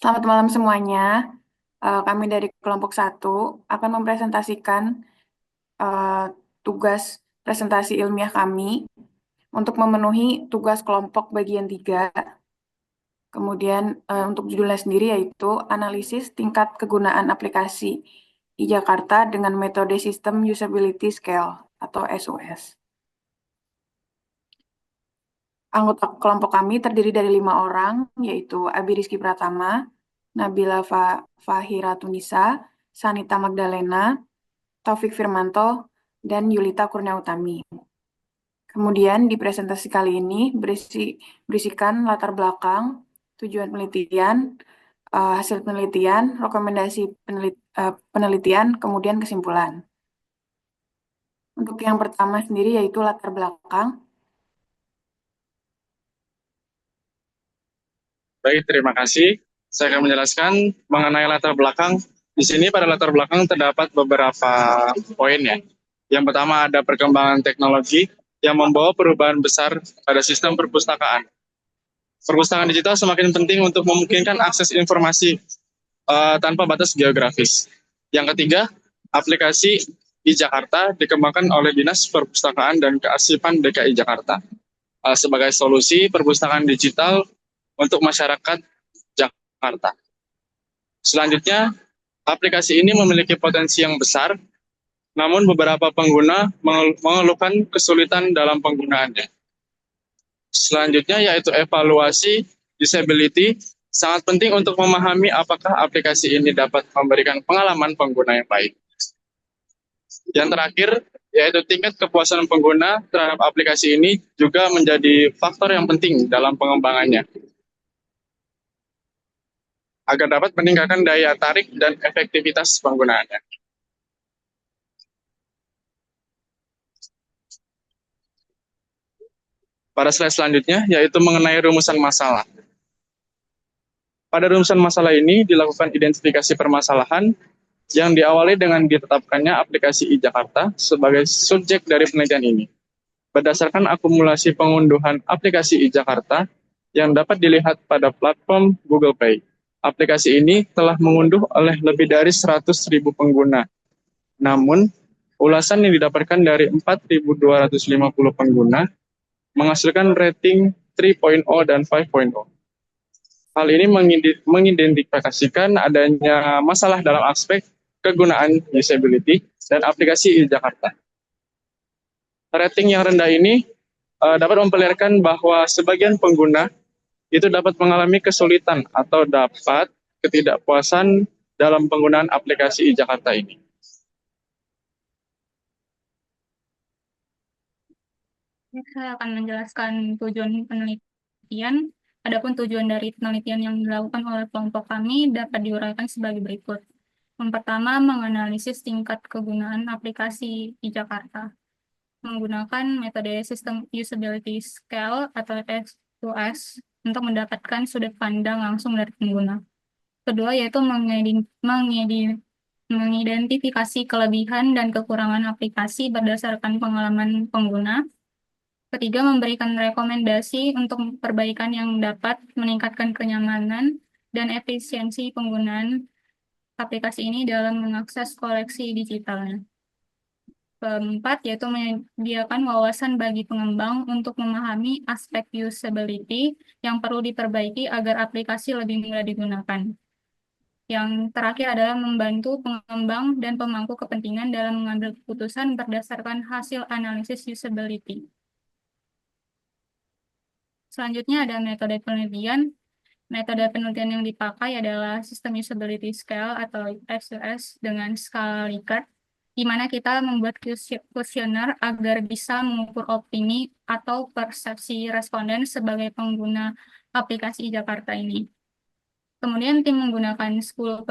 Selamat malam semuanya. Kami dari kelompok satu akan mempresentasikan eh, tugas presentasi ilmiah kami untuk memenuhi tugas kelompok bagian 3. Kemudian untuk judulnya sendiri yaitu analisis tingkat kegunaan aplikasi di Jakarta dengan metode System Usability Scale atau SUS. Anggota kelompok kami terdiri dari 5 orang, yaitu Abi Rizky Pratama, Nabila Fahira Tunisa, Sanita Magdalena, Taufik Firmanto, dan Yulita Kurniautami. Kemudian di presentasi kali ini berisikan latar belakang, tujuan penelitian, hasil penelitian, rekomendasi penelitian, kemudian kesimpulan. Untuk yang pertama sendiri yaitu latar belakang. Baik, terima kasih. Saya akan menjelaskan mengenai latar belakang. Di sini pada latar belakang terdapat beberapa poin ya. Yang pertama ada perkembangan teknologi yang membawa perubahan besar pada sistem perpustakaan. Perpustakaan digital semakin penting untuk memungkinkan akses informasi tanpa batas geografis. Yang ketiga, aplikasi e-Jakarta dikembangkan oleh Dinas Perpustakaan dan Kearsipan DKI Jakarta sebagai solusi perpustakaan digital untuk masyarakat Jakarta. Selanjutnya, aplikasi ini memiliki potensi yang besar, namun beberapa pengguna mengeluhkan kesulitan dalam penggunaannya. Selanjutnya yaitu evaluasi usability, sangat penting untuk memahami apakah aplikasi ini dapat memberikan pengalaman pengguna yang baik. Yang terakhir, yaitu tingkat kepuasan pengguna terhadap aplikasi ini juga menjadi faktor yang penting dalam pengembangannya, agar dapat meningkatkan daya tarik dan efektivitas penggunaannya. Pada slide selanjutnya, yaitu mengenai rumusan masalah. Pada rumusan masalah ini dilakukan identifikasi permasalahan yang diawali dengan ditetapkannya aplikasi e-Jakarta sebagai subjek dari penelitian ini. Berdasarkan akumulasi pengunduhan aplikasi e-Jakarta yang dapat dilihat pada platform Google Play, aplikasi ini telah mengunduh oleh lebih dari 100.000 pengguna. Namun, ulasan yang didapatkan dari 4.250 pengguna menghasilkan rating 3.0 dan 5.0. Hal ini mengidentifikasikan adanya masalah dalam aspek kegunaan usability dan aplikasi e-Jakarta. Rating yang rendah ini dapat memperlihatkan bahwa sebagian pengguna itu dapat mengalami kesulitan atau dapat ketidakpuasan dalam penggunaan aplikasi e-Jakarta ini. Saya akan menjelaskan tujuan penelitian. Adapun tujuan dari penelitian yang dilakukan oleh kelompok kami dapat diuraikan sebagai berikut. Yang pertama, menganalisis tingkat kegunaan aplikasi di Jakarta menggunakan metode System Usability Scale atau S2S untuk mendapatkan sudut pandang langsung dari pengguna. Kedua, yaitu mengidentifikasi kelebihan dan kekurangan aplikasi berdasarkan pengalaman pengguna. Ketiga, memberikan rekomendasi untuk perbaikan yang dapat meningkatkan kenyamanan dan efisiensi penggunaan aplikasi ini dalam mengakses koleksi digitalnya. Keempat, yaitu menyediakan wawasan bagi pengembang untuk memahami aspek usability yang perlu diperbaiki agar aplikasi lebih mudah digunakan. Yang terakhir adalah membantu pengembang dan pemangku kepentingan dalam mengambil keputusan berdasarkan hasil analisis usability. Selanjutnya ada metode penelitian. Metode penelitian yang dipakai adalah System Usability Scale atau SUS dengan skala Likert, di mana kita membuat kuesioner agar bisa mengukur opini atau persepsi responden sebagai pengguna aplikasi Jakarta ini. Kemudian tim menggunakan 10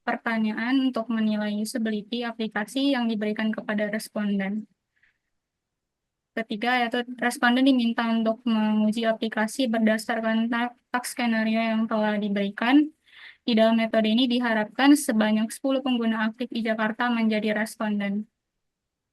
pertanyaan untuk menilai usability aplikasi yang diberikan kepada responden. Ketiga, yaitu responden diminta untuk menguji aplikasi berdasarkan task skenario yang telah diberikan. Di dalam metode ini diharapkan sebanyak 10 pengguna aktif di Jakarta menjadi responden.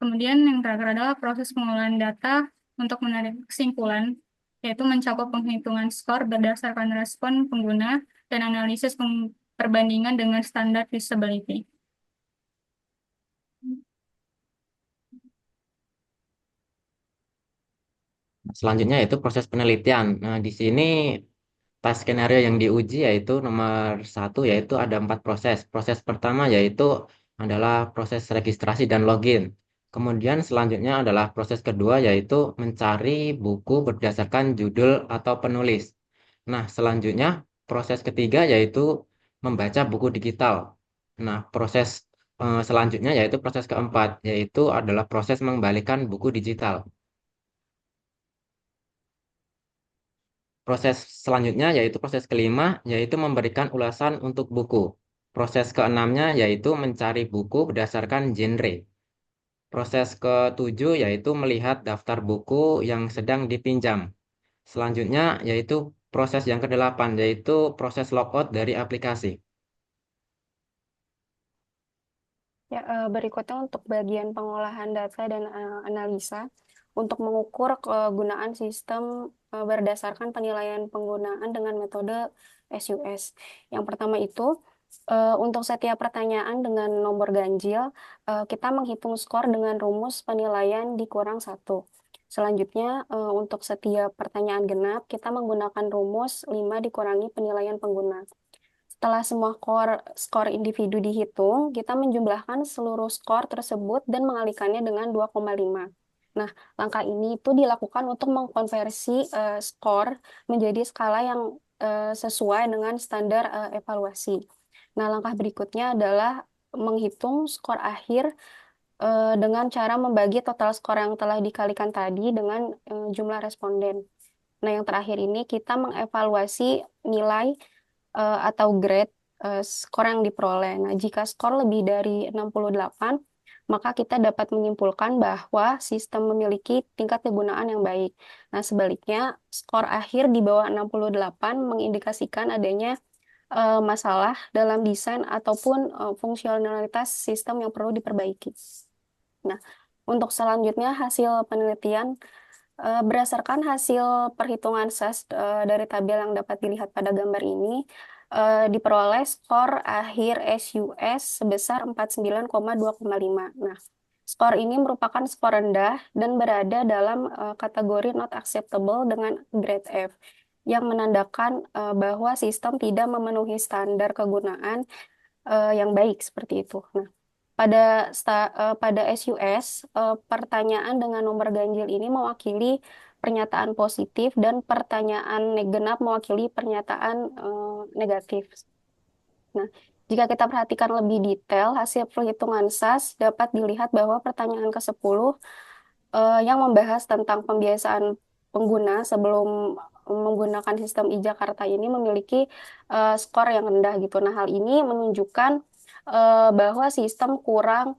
Kemudian yang terakhir adalah proses pengolahan data untuk menarik kesimpulan, yaitu mencakup penghitungan skor berdasarkan respon pengguna dan analisis perbandingan dengan standar usability. Selanjutnya yaitu proses penelitian. Nah, di sini tes skenario yang diuji yaitu nomor satu yaitu ada 4 proses. Proses pertama yaitu adalah proses registrasi dan login. Kemudian selanjutnya adalah proses kedua yaitu mencari buku berdasarkan judul atau penulis. Nah, selanjutnya proses ketiga yaitu membaca buku digital. Nah, proses selanjutnya yaitu proses keempat yaitu adalah proses mengembalikan buku digital. Proses selanjutnya yaitu proses kelima, yaitu memberikan ulasan untuk buku. Proses keenamnya yaitu mencari buku berdasarkan genre. Proses ketujuh yaitu melihat daftar buku yang sedang dipinjam. Selanjutnya yaitu proses yang kedelapan, yaitu proses logout dari aplikasi. Ya, berikutnya untuk bagian pengolahan data dan analisa untuk mengukur kegunaan sistem berdasarkan penilaian penggunaan dengan metode SUS. Yang pertama itu untuk setiap pertanyaan dengan nomor ganjil kita menghitung skor dengan rumus penilaian dikurang 1. Selanjutnya untuk setiap pertanyaan genap kita menggunakan rumus 5 dikurangi penilaian pengguna. Setelah semua skor individu dihitung, kita menjumlahkan seluruh skor tersebut dan mengalihkannya dengan 2,5. Nah, langkah ini itu dilakukan untuk mengkonversi skor menjadi skala yang sesuai dengan standar evaluasi. Nah, langkah berikutnya adalah menghitung skor akhir dengan cara membagi total skor yang telah dikalikan tadi dengan jumlah responden. Nah, yang terakhir ini kita mengevaluasi nilai atau grade skor yang diperoleh. Nah, jika skor lebih dari 68, maka kita dapat menyimpulkan bahwa sistem memiliki tingkat kegunaan yang baik. Nah, sebaliknya, skor akhir di bawah 68 mengindikasikan adanya masalah dalam desain ataupun fungsionalitas sistem yang perlu diperbaiki. Nah, untuk selanjutnya hasil penelitian berdasarkan hasil perhitungan SAS dari tabel yang dapat dilihat pada gambar ini, diperoleh skor akhir SUS sebesar 49,2,5. Nah, skor ini merupakan skor rendah dan berada dalam kategori not acceptable dengan grade F, yang menandakan bahwa sistem tidak memenuhi standar kegunaan yang baik seperti itu. Nah, pada SUS, pertanyaan dengan nomor ganjil ini mewakili pernyataan positif dan pertanyaan genap mewakili pernyataan negatif. Nah, jika kita perhatikan lebih detail, hasil perhitungan SAS dapat dilihat bahwa pertanyaan ke-10 yang membahas tentang pembiasaan pengguna sebelum menggunakan sistem e-Jakarta ini memiliki skor yang rendah gitu. Nah, hal ini menunjukkan bahwa sistem kurang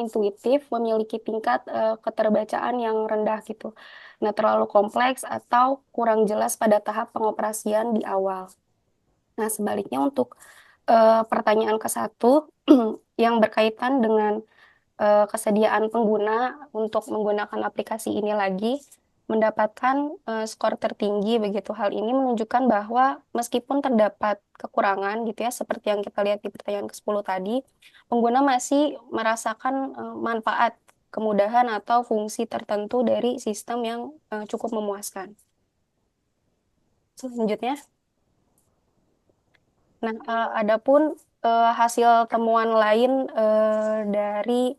intuitif, memiliki tingkat keterbacaan yang rendah gitu. Nah, terlalu kompleks atau kurang jelas pada tahap pengoperasian di awal. Nah, sebaliknya untuk pertanyaan ke-1 yang berkaitan dengan kesediaan pengguna untuk menggunakan aplikasi ini lagi mendapatkan skor tertinggi begitu. Hal ini menunjukkan bahwa meskipun terdapat kekurangan gitu ya, seperti yang kita lihat di pertanyaan ke-10 tadi, pengguna masih merasakan manfaat, kemudahan atau fungsi tertentu dari sistem yang cukup memuaskan. Selanjutnya, nah, adapun hasil temuan lain dari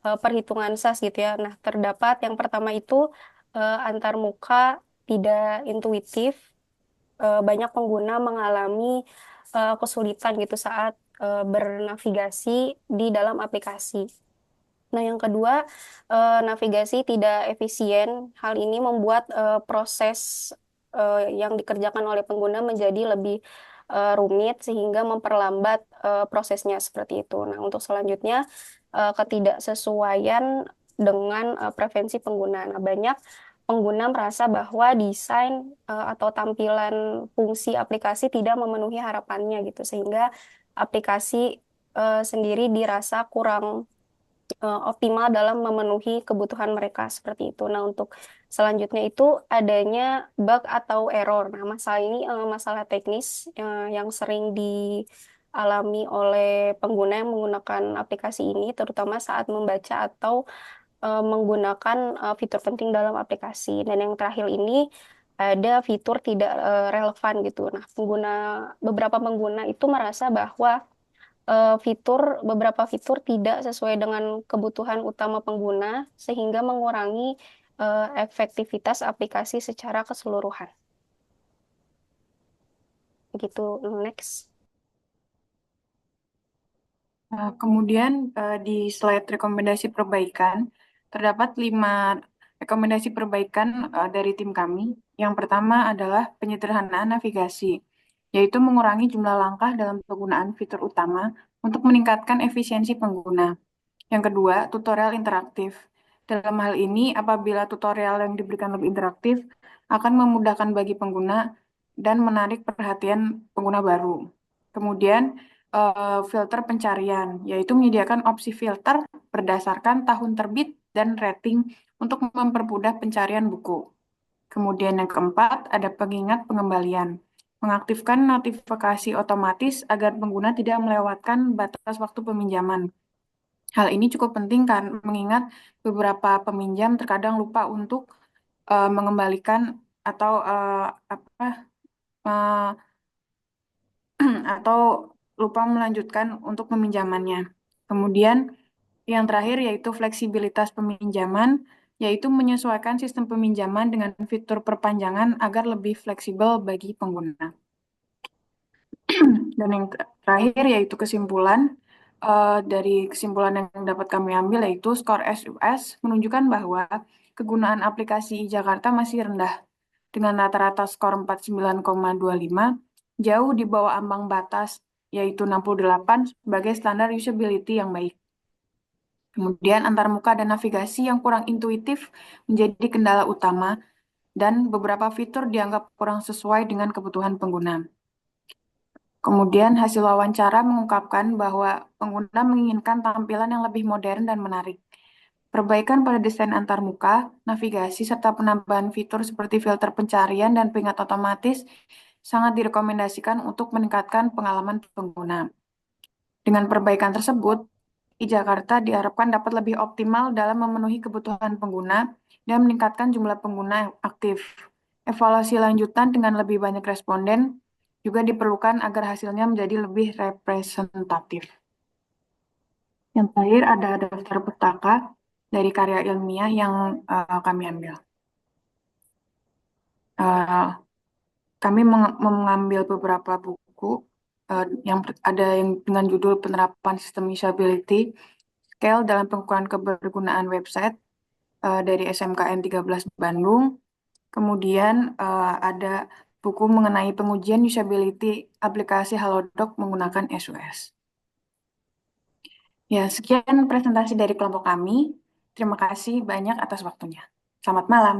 perhitungan SAS gitu ya. Nah, terdapat yang pertama itu antar muka tidak intuitif. Banyak pengguna mengalami kesulitan gitu saat bernavigasi di dalam aplikasi. Nah, yang kedua, navigasi tidak efisien. Hal ini membuat proses yang dikerjakan oleh pengguna menjadi lebih rumit sehingga memperlambat prosesnya seperti itu. Nah, untuk selanjutnya, ketidaksesuaian dengan preferensi pengguna. Nah, banyak pengguna merasa bahwa desain atau tampilan fungsi aplikasi tidak memenuhi harapannya gitu, sehingga aplikasi sendiri dirasa kurang optimal dalam memenuhi kebutuhan mereka seperti itu. Nah, untuk selanjutnya itu adanya bug atau error. Nah, masalah ini masalah teknis yang sering dialami oleh pengguna yang menggunakan aplikasi ini, terutama saat membaca atau menggunakan fitur penting dalam aplikasi. Dan yang terakhir ini ada fitur tidak relevan gitu. Nah, beberapa pengguna itu merasa bahwa beberapa fitur tidak sesuai dengan kebutuhan utama pengguna sehingga mengurangi efektivitas aplikasi secara keseluruhan. Begitu, next. Kemudian di slide rekomendasi perbaikan, terdapat 5 rekomendasi perbaikan dari tim kami. Yang pertama adalah penyederhanaan navigasi, yaitu mengurangi jumlah langkah dalam penggunaan fitur utama untuk meningkatkan efisiensi pengguna. Yang kedua, tutorial interaktif. Dalam hal ini, apabila tutorial yang diberikan lebih interaktif, akan memudahkan bagi pengguna dan menarik perhatian pengguna baru. Kemudian, filter pencarian, yaitu menyediakan opsi filter berdasarkan tahun terbit dan rating untuk mempermudah pencarian buku. Kemudian yang keempat, ada pengingat pengembalian. Mengaktifkan notifikasi otomatis agar pengguna tidak melewatkan batas waktu peminjaman. Hal ini cukup penting kan, mengingat beberapa peminjam terkadang lupa untuk mengembalikan atau uh, atau lupa melanjutkan untuk peminjamannya. Kemudian yang terakhir yaitu fleksibilitas peminjaman, yaitu menyesuaikan sistem peminjaman dengan fitur perpanjangan agar lebih fleksibel bagi pengguna. Dan yang terakhir yaitu kesimpulan. Dari kesimpulan yang dapat kami ambil yaitu skor SUS menunjukkan bahwa kegunaan aplikasi Jakarta masih rendah dengan rata-rata skor 49,25 jauh di bawah ambang batas yaitu 68 sebagai standar usability yang baik. Kemudian antarmuka dan navigasi yang kurang intuitif menjadi kendala utama dan beberapa fitur dianggap kurang sesuai dengan kebutuhan pengguna. Kemudian hasil wawancara mengungkapkan bahwa pengguna menginginkan tampilan yang lebih modern dan menarik. Perbaikan pada desain antarmuka, navigasi, serta penambahan fitur seperti filter pencarian dan pengingat otomatis sangat direkomendasikan untuk meningkatkan pengalaman pengguna. Dengan perbaikan tersebut, e-Jakarta diharapkan dapat lebih optimal dalam memenuhi kebutuhan pengguna dan meningkatkan jumlah pengguna yang aktif. Evaluasi lanjutan dengan lebih banyak responden juga diperlukan agar hasilnya menjadi lebih representatif. Yang terakhir ada daftar petaka dari karya ilmiah yang kami ambil. Kami mengambil beberapa buku yang ada yang dengan judul Penerapan Sistem Usability Scale dalam Pengukuran Kebergunaan Website dari SMKN 13 Bandung. Kemudian ada buku mengenai pengujian usability aplikasi Halodoc menggunakan SUS. Ya, sekian presentasi dari kelompok kami. Terima kasih banyak atas waktunya. Selamat malam.